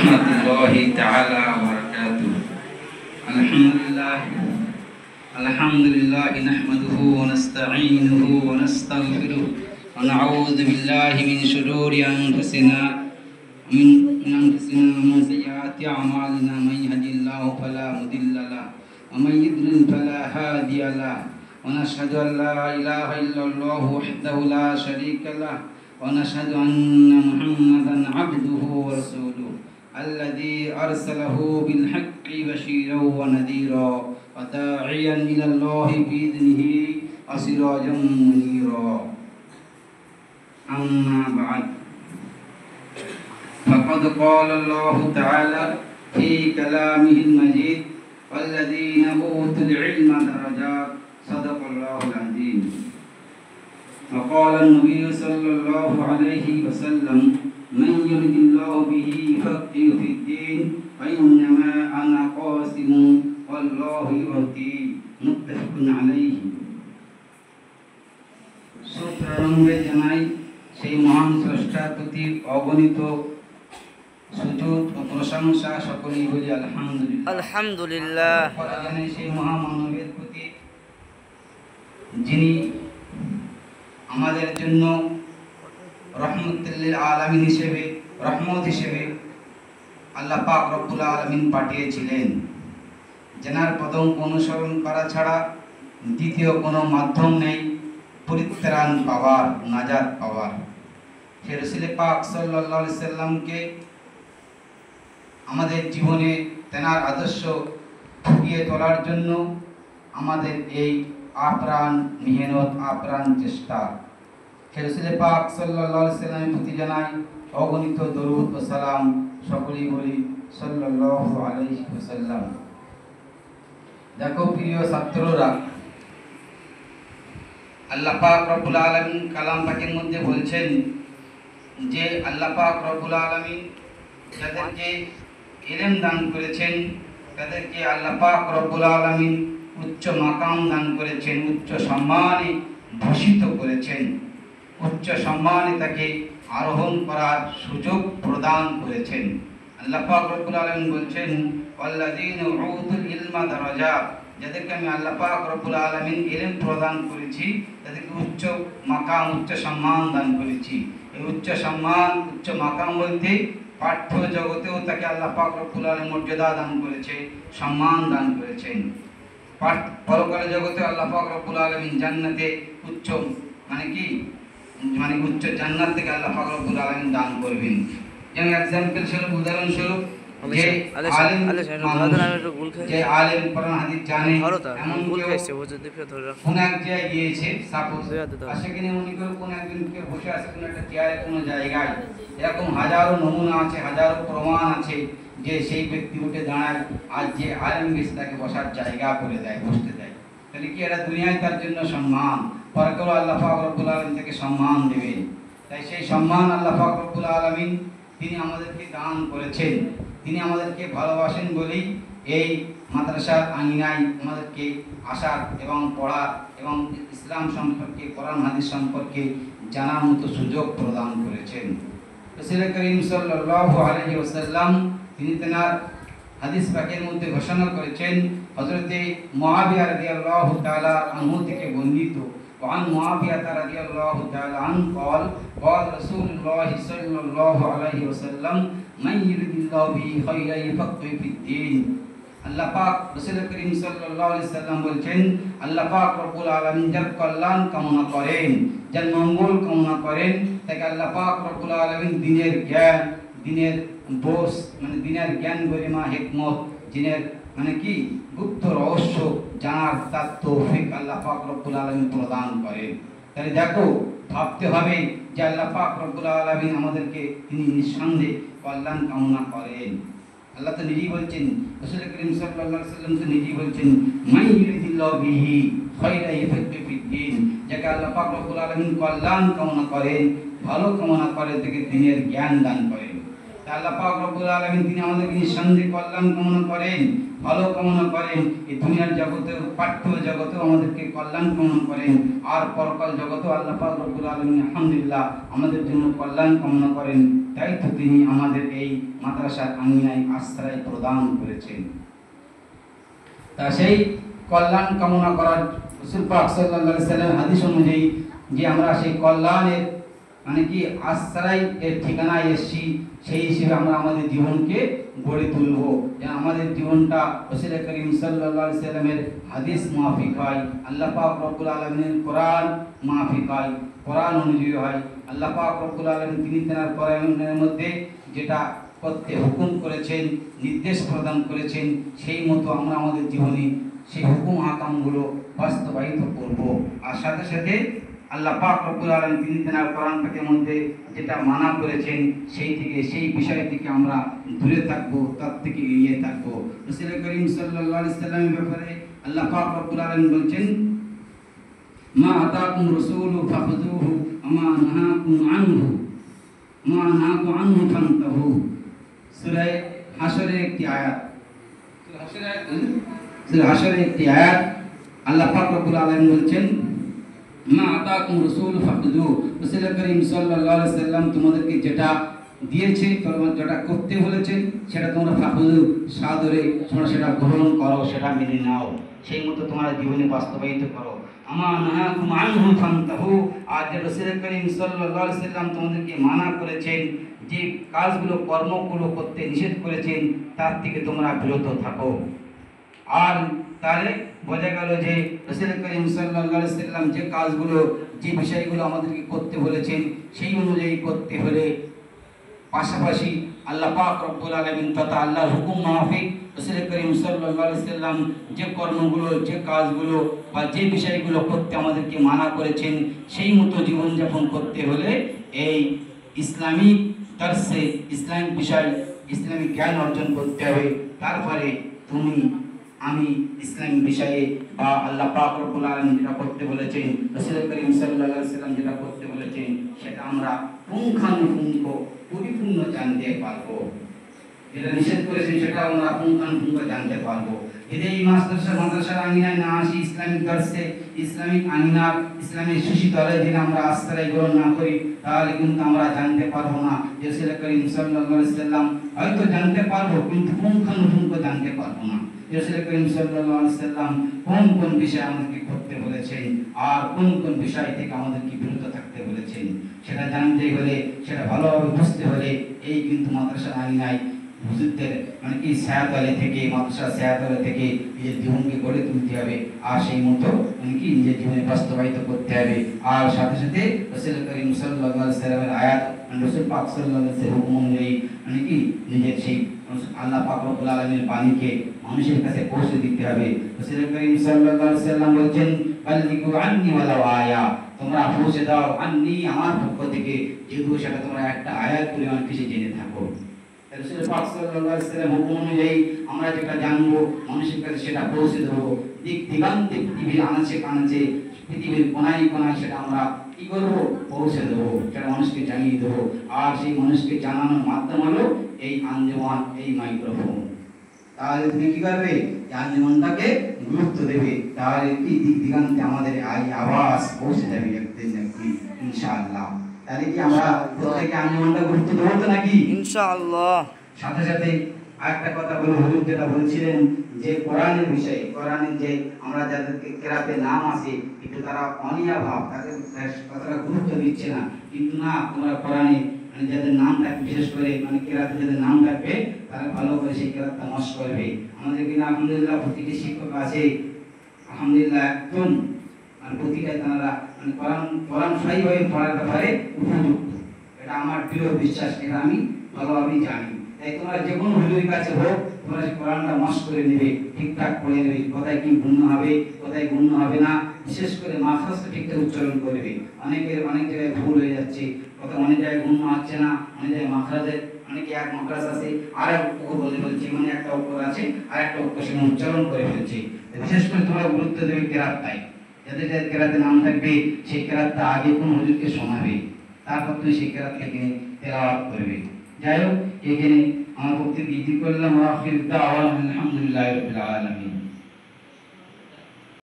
warahmatullahi ta'ala wabarakatuh. Alhamdulillah nahmaduhu wa nasta'inuhu wa nastaghfiruh wa na'udzu billahi min shururi anfusina min sayyiati a'malina man yahdihillahu fala mudilla lahu wa man yudlil fala hadiya lahu wa nashhadu an la ilaha illallah wahdahu la sharika lahu ونشهد أن محمدا عبده ورسوله الذي أرسله بالحق بشيرا ونذيرا وداعيا إلى الله بإذنه وسراجا منيرا أما بعد فقد قال الله تعالى في كلامه المجيد والذين أوتوا العلم درجات صدق الله العظيم. وقال النبي صلى الله عليه وسلم من يرد الله به يفقهه في الدين فإنما أنا قاسم والله يؤتي متفق عليه. সুপ্রারম্ভে জানাই সেই মহান স্রষ্টার প্রতি অগণিত সুজুদ ও প্রশংসা সকলেই বলি আলহামদুলিল্লাহ। আলহামদুলিল্লাহ। জানাই সেই মহামানবের প্রতি যিনি আমাদের জন্য রহমতুল্লিল আলামিন হিসেবে রহমত হিসেবে আল্লাহ পাক রব্বুল আলামিন পাঠিয়েছিলেন, যেনার পদম অনুসরণ করা ছাড়া দ্বিতীয় কোনো মাধ্যম নেই পরিত্রাণ পাওয়ার, নাজাত পাওয়ার। সে রাসূল পাক সাল্লাল্লাহু আলাইহি সাল্লামকে আমাদের জীবনে তেনার আদর্শ ফুটিয়ে তোলার জন্য আমাদের এই আপ্রাণ মেহনত, আপ্রাণ চেষ্টা। রাসূল পাক সাল্লাল্লাহু আলাইহি সাল্লামের প্রতি জানাই অগণিত দরুদ ও সালাম, সকলেই বলি সাল্লাল্লাহু আলাইহি ওয়াসাল্লাম। দেখো প্রিয় ছাত্ররা, আল্লাহ পাক রব্বুল আলামিন কালাম পাকের মধ্যে বলছেন যে আল্লাহ পাক রব্বুল আলামিন যাদেরকে ইলম দান করেছেন তাদেরকে আল্লাহ পাক রব্বুল আলামিন উচ্চ মাকাম দান করেছেন, উচ্চ সম্মানে ভূষিত করেছেন, উচ্চ সম্মানে তাকে আরোহণ করার সুযোগ প্রদান করেছেন। আল্লাহ পাক রব্বুল আলামিন বলছেন ওয়াল্লাযীনা উতুল ইলমা দারাজাত, যাদেরকে আমি আল্লাহ পাক রব্বুল আলামিন ইলম প্রদান করেছি তাদেরকে উচ্চ মাকাম, উচ্চ সম্মান দান করেছি। এই উচ্চ সম্মান, উচ্চ মাকাম বলতে পাঠ্য জগতেও তাকে আল্লাহ পাক রব্বুল আলামিন মর্যাদা দান করেছে, সম্মান দান করেছেন। পরকালে জগতে আল্লাহ পাক রব্বুল আলামিন জান্নাতে উচ্চ উচ্চ জান্নাত থেকে আল্লাহ পাক রব্বুল আলামিন দান করবেন। যেমন এক্সাম্পল স্বরূপ, উদাহরণ স্বরূপ, যে আলেম কোরআন হাদিস জানে এমন কোন এক জায়গায় গিয়েছে, সাপোজ সেখানে মনে করো কোন একজনকে বসে আছে কোন একটা চেয়ারে কোন জায়গায়, এরকম হাজারো নমুনা আছে, হাজারো প্রমাণ আছে যে সেই ব্যক্তি উঠে দাঁড়ায় আর যে আলেম গেছে তাকে বসার জায়গা করে দেয়, বসতে দেয়। তাহলে কি এটা দুনিয়ায় তার জন্য সম্মান, পরকালে আল্লাহ পাক রব্বুল আলামিন তাকে সম্মান দেবেন। তাই সেই সম্মান আল্লাহ পাক রব্বুল আলামিন তিনি আমাদেরকে দান করেছেন। তিনি আমাদেরকে ভালোবাসেন বলেই এই মাদ্রাসার আঙিনায় আমাদেরকে আসার এবং পড়ার এবং ইসলাম সম্পর্কে, কোরআন হাদিস সম্পর্কে জানার মতো সুযোগ প্রদান করেছেন। রাসূল করিম সাল্লাল্লাহু আলাইহি ওয়াসাল্লাম তিনি তেনার হাদিস পাকের মধ্যে ঘোষণা করেছেন, হযরতে মুআবিয়া রাদিয়াল্লাহু তাআলা আনহু থেকে বর্ণিত, وعن معاوية رضي الله تعالى عنه قال قال رسول الله صلى الله عليه وسلم من يرد الله به خيرا يفقهه في الدين। আল্লাহ পাক রাসূল করিম সাল্লাল্লাহু আলাইহি সাল্লাম বলেন, আল্লাহ পাক রব্বুল আলামিন যার কল্যাণ কামনা করেন, যার মঙ্গল কামনা করেন, তাকে আল্লাহ পাক রব্বুল আলামিন দ্বীনের জ্ঞান, দ্বীনের বোঝ দ্বীনের জ্ঞান, গরিমা, হিকমত, দ্বীনের কি গুপ্ত রহস্য জানার তার তৌফিক আল্লাহ পাক রব্বুল আলামিন প্রদান করেন। তাহলে দেখো, ভাবতে হবে যে আল্লাহ পাক রব্বুল আলামিন আমাদেরকে তিনি নিঃসন্দেহে কল্যাণ কামনা করেন। আল্লাহ তো নিজেই বলছেন, রাসূল করিম সাল্লাল্লাহু আলাইহি ওয়াসাল্লাম তো নিজেই বলছেন মান ইউরিদিল্লাহু বিহি খায়রা ইয়াফাক্কিহু ফিদ্দীন, যাকে আল্লাহ পাক রব্বুল আলামিন কল্যাণ কামনা করেন, ভালো কামনা করেন, তাকে দ্বীনের জ্ঞান দান করেন। আল্লাহ পাক রব্বুল আলামিন তিনি আমাদেরকে নিঃসন্দেহে কল্যাণ কামনা করেন, ভালো কামনা করেন। এই দুনিয়ার জগতে, পার্থিব জগতেও আমাদেরকে কল্যাণ কামনা করেন, আর পরকাল জগতেও আল্লাহ পাক রব্বুল আলামিন আলহামদুলিল্লাহ আমাদের জন্য কল্যাণ কামনা করেন। তাই তো তিনি আমাদের এই মাদ্রাসার আঙিনায় আশ্রয় প্রদান করেছেন। তা সেই কল্যাণ কামনা করার রাসূল পাক সাল্লাল্লাহু আলাইহি সাল্লামের হাদিস অনুযায়ী যে আমরা সেই কল্যাণের মানে কি আশ্রয় এর ঠিকানায় এসেছি, সেই হিসেবে আমরা আমাদের জীবনকে গড়ে তুলব, যেন আমাদের জীবনটা রাসূল করিম সাল্লাল্লাহু আলাইহি সাল্লামের হাদিস মাফিক হয়, আল্লাহ পাক রব্বুল আলামিনের কোরআন মাফিক হয়, কোরআন অনুযায়ী হয়। আল্লাহ পাক রব্বুল আলামিন তিনি তার কোরআনের মধ্যে যেটা করতে হুকুম করেছেন, নির্দেশ প্রদান করেছেন, সেই মতো আমরা আমাদের জীবনে সেই হুকুম আকামগুলো বাস্তবায়িত করব। আর সাথে সাথে আল্লাহ পাক রব্বুল আলামিন তিনি তার কোরআন পাকের মধ্যে যেটা মানা করেছেন সেই থেকে, সেই বিষয় থেকে আমরা দূরে থাকবো, তার থেকে এড়িয়ে থাকবো। রাসূল করিম সাল্লাল্লাহু আলাইহি সাল্লামের ব্যাপারে আল্লাহ পাক রব্বুল আলামিন বলছেন, মা আতাকুম রাসূলু ফাখুযুহু আমা নাহাকুম আনহু মা নাহাকু আনহু ফান্তাহু। সূরা হাশরের একটি আয়াত, সূরা হাশরের একটি আয়াত আল্লাহ পাক রব্বুল আলামিন বলছেন, মা আতাকুম রাসূলু ফাখুযুহু, রাসূল করিম সাল্লাল্লাহু আলাইহি সাল্লাম তোমাদেরকে যেটা দিয়েছে, তোমরা যেটা করতে বলেছেন সেটা তোমরা ফাখুযু সাদরে তোমরা সেটা গ্রহণ করো, সেটা মেনে নাও, সেই মতো তোমরা জীবনে বাস্তবায়িত করো। আমা নাহাকুম আনহু ফান্তাহু, আর যে রাসূল করিম সাল্লাল্লাহু আলাইহি সাল্লাম তোমাদেরকে মানা করেছেন, যে কাজগুলো কর্মগুলো করতে নিষেধ করেছেন তার থেকে তোমরা বিরত থাকো। আর তাহলে বোঝা গেল যে রাসূল করিম সাল্লাল্লাহু আলাইহি সাল্লাম যে কাজগুলো, যে বিষয়গুলো আমাদেরকে করতে বলেছেন সেই অনুযায়ী করতে হলে পাশাপাশি আল্লাহ পাক রব্বুল আলামিন তথা আল্লাহর হুকুম মাফিক রাসূল করিম সাল্লাল্লাহু আলাইহি সাল্লাম যে কর্মগুলো, যে কাজগুলো বা যে বিষয়গুলো করতে আমাদেরকে মানা করেছেন সেই মতো জীবনযাপন করতে হলে এই ইসলামিক দর্শে, ইসলামিক বিষয়, ইসলামিক জ্ঞান অর্জন করতে হবে। তারপরে তুমি আমি ইসলামিক বিষয়ে বা আল্লাহ পাক রব্বুল আলামিন যেটা করতে বলেছেন, রাসূল করিম সাল্লাল্লাহু আলাইহি সাল্লাম যেটা করতে বলেছেন সেটা আমরা পুঙ্খানুপুঙ্খ পরিপূর্ণ জানতে পারবো। যেটা নিষেধ করেছেন সেটা আমরা পুঙ্খানুপুঙ্খ জানতে পারবো। যদি এই মাদ্রাসার আঙিনায় না আসি, ইসলামিক দর্শে, ইসলামিক আঙিনার, ইসলামিক সুশীতলে যদি আমরা আশ্রয় গ্রহণ না করি তাহলে কিন্তু আমরা জানতে পারবো না। রাসূল করিম সাল্লাল্লাহু আলাইহি সাল্লাম হয়তো জানতে পারবো কিন্তু পুঙ্খানুপুঙ্খ জানতে পারবো না। রাসূল করিম সাল্লাল্লাহু আলাইহি সাল্লাম কোন কোন বিষয় আমাদেরকে করতে বলেছেন আর কোন কোন বিষয় থেকে আমাদেরকে বিরত থাকতে বলেছেন সেটা জানতে হলে, সেটা ভালোভাবে বুঝতে হলে এই কিন্তু মাদ্রাসার আঙিনায় হুজুরদের মানে কি ছায়াতলে থেকে, মাদ্রাসার ছায়াতলে থেকে নিজের জীবনকে গড়ে তুলতে হবে, আর সেই মতো মানে কি নিজের জীবনে বাস্তবায়িত করতে হবে। আর সাথে সাথে রাসূল করিম সাল্লাল্লাহু আলাইহি সাল্লামের আয়াত, রাসূল পাক সাল্লাল্লাহু আলাইহি সাল্লামের হুকুম অনুযায়ী মানে কি নিজের সেই আল্লাহ পাক রব্বুল আলামিনের বাণীকে মানুষের কাছে পৌঁছে দিতে হবে। রাসূল করিম সাল্লাল্লাহু আলাইহি সাল্লাম বলেছেন, বাল্লিগু আন্নি ওয়ালাউ আয়া, তোমরা পৌঁছে দাও আন্নি আমার পক্ষ থেকে, যদিও সেটা তোমরা একটা আয়াত পরিমাণ কিছু জেনে থাকো। রাসূল পাক সাল্লাল্লাহু আলাইহি সাল্লামের হুকুম অনুযায়ী আমরা যেটা জানবো মানুষের কাছে সেটা পৌঁছে দেবো। দিক দিগান্তে, পৃথিবীর আনাচে কানাচে, পৃথিবীর কোনায় কোনায় সেটা আমরা কি করবো, পৌঁছে দেবো, সেটা মানুষকে জানিয়ে দেবো। আর সেই মানুষকে জানানোর মাধ্যম হলো এই আঞ্জুমান, এই মাইক্রোফোন। তাহলে তুমি কি করবে, এই আঞ্জুমানটাকে গুরুত্ব দেবে, তাহলে কি দিক দিগান্তে আমাদের এই আওয়াজ পৌঁছে যাবে একদিন একদিন ইনশাআল্লাহ। তাহলে কি আমরা প্রত্যেকে আঞ্জুমানটা গুরুত্ব দেবো তো নাকি ইনশাআল্লাহ। সাথে সাথে আরেকটা কথা বলে, হুজুর যেটা বলছিলেন যে কোরআনের বিষয়ে, কোরআনের যে আমরা যাদেরকে কেরাতে নাম আসে কিন্তু তারা অনিয়া ভাব, তাদের কথাটা গুরুত্ব দিচ্ছে না, কিন্তু না তোমরা কোরআনে মানে যাদের নাম থাকবে, বিশেষ করে মানে কেরাতে যাদের নাম থাকবে তারা ভালো করে সেই কেরাতটা মশ করবে। আমাদের কিনা আলহামদুলিল্লাহ প্রতিটি শিক্ষক আছে আলহামদুলিল্লাহ একদম মানে প্রতিটাই তারা মানে কোরআন সহিভাবে পড়ার ব্যাপারে উপযুক্ত, এটা আমার দৃঢ় বিশ্বাস, এটা আমি ভালোভাবেই জানি। তাই তোমরা যে কোনো হুজুরের কাছে হোক তোমরা সেই কোরআনটা মশ করে নেবে, ঠিকঠাক পড়ে নেবে, কোথায় কি গুণ হবে কোথায় গুণ হবে না, বিশেষ করে মাখরাজটা ঠিকঠাক উচ্চারণ করবে। অনেকের অনেক জায়গায় ভুল হয়ে যাচ্ছে, কথা অনেক জায়গায় গুণ হচ্ছে না, অনেক জায়গায় মাখরাজের অনেকে এক মাখরাজ আছে আর এক অক্ষর বলে ফেলছে, মানে একটা অক্ষর আছে আর একটা অক্ষর সেখানে উচ্চারণ করে ফেলছে। বিশেষ করে তোমরা গুরুত্ব দেবে কেরাতটায়, যাদের যাদের কেরাতে নাম থাকবে সেই কেরাতটা আগে কোন হুজুরকে শোনাবে, তারপর তুমি সেই কেরাত থেকে তেলাওয়াত করবে। যাই হোক, এখানে আমার বক্তব্য ইতি করলাম। আখির দাওয়ানা আলহামদুলিল্লাহি রাব্বিল আলামিন।